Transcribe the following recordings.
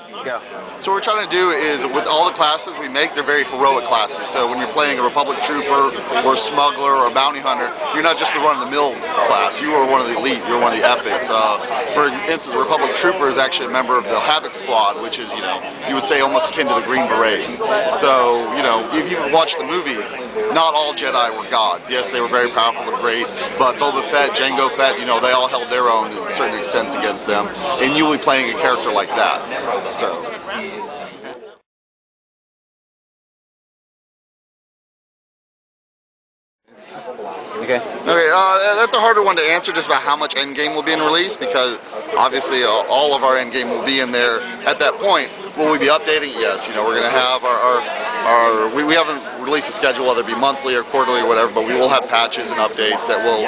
Go. So what we're trying to do is, with all the classes we make, they're very heroic classes. So when you're playing a Republic Trooper or a Smuggler or a Bounty Hunter, you're not just the run-of-the-mill class. You are one of the elite. You're one of the epics. For instance, a Republic Trooper is actually a member of the Havoc Squad, which is, you would say almost akin to the Green Berets. So, if you watch the movies, not all Jedi were gods. Yes, they were very powerful and great, but Boba Fett, Jango Fett, they all held their own to certain extents against them, and you will be playing a character like that. So. Okay. That's a harder one to answer, just about how much endgame will be in release, because obviously all of our endgame will be in there at that point. Will we be updating? Yes. We're going to have we haven't released a schedule, whether it be monthly or quarterly or whatever, but we will have patches and updates that will,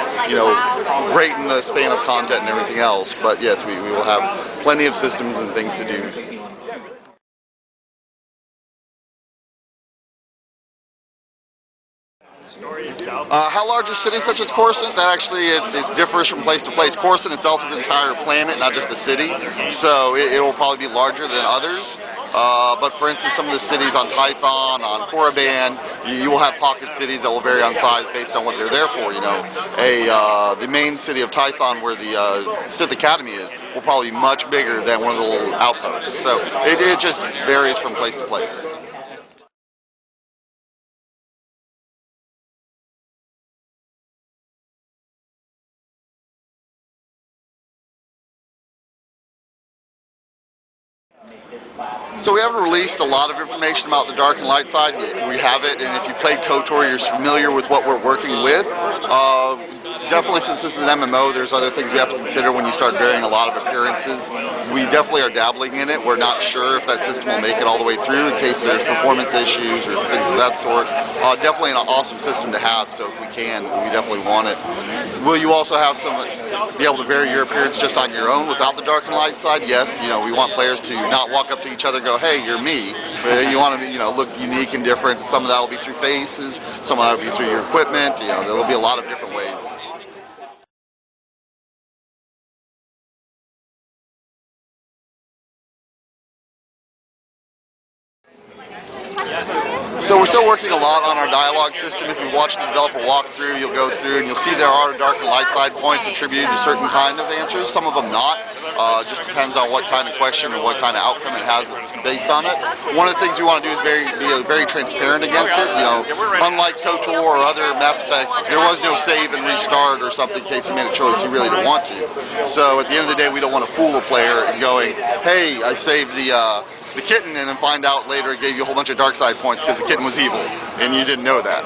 greaten the span of content and everything else. But yes, we will have plenty of systems and things to do. How large are cities such as Coruscant? That actually it differs from place to place. Coruscant itself is an entire planet, not just a city, so it will probably be larger than others. But for instance, some of the cities on Tython, on Korriban, you will have pocket cities that will vary on size based on what they're there for. The main city of Tython, where the Sith Academy is, will probably be much bigger than one of the little outposts. So it just varies from place to place. So we haven't released a lot of information about the dark and light side. We have it, and if you played KOTOR, you're familiar with what we're working with. Definitely, since this is an MMO, there's other things we have to consider when you start varying a lot of appearances. We definitely are dabbling in it. We're not sure if that system will make it all the way through in case there's performance issues or things of that sort. Definitely an awesome system to have, so if we can, we definitely want it. Will you also have be able to vary your appearance just on your own without the dark and light side? Yes, we want players to not walk up to each other and go, hey, you're me. But you want to look unique and different. Some of that will be through faces, some of that will be through your equipment. There will be a lot of different ways. So we're still working a lot on our dialogue system. If you watch the developer walkthrough, you'll go through and you'll see there are dark and light side points attributed to certain kind of answers, some of them not. Just depends on what kind of question or what kind of outcome it has based on it. One of the things we want to do is be very transparent against it. Unlike KOTOR or other Mass Effect, there was no save and restart or something in case you made a choice you really didn't want to. So at the end of the day, we don't want to fool a player and going, hey, I saved the kitten, and then find out later it gave you a whole bunch of dark side points because the kitten was evil and you didn't know that.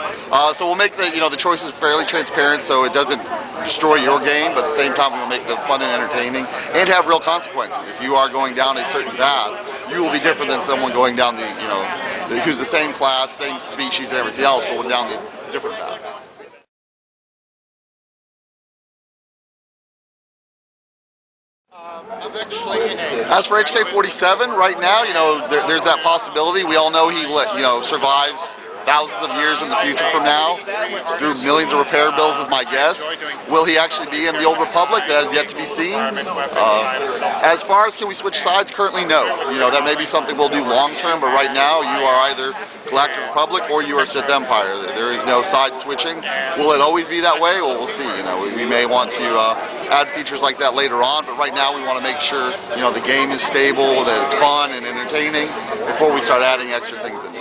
So we'll make the choices fairly transparent so it doesn't destroy your game, but at the same time we'll make them fun and entertaining and have real consequences. If you are going down a certain path, you will be different than someone going down who's the same class, same species and everything else, but down the different path. As for HK-47, right now, there's that possibility. We all know he survives thousands of years in the future from now, through millions of repair bills is my guess. Will he actually be in the Old Republic? That has yet to be seen. As far as can we switch sides, currently no. That may be something we'll do long term, but right now you are either Galactic Republic or you are Sith Empire. There is no side switching. Will it always be that way? Well, we'll see. We may want to add features like that later on, but right now we want to make sure the game is stable, that it's fun and entertaining before we start adding extra things in.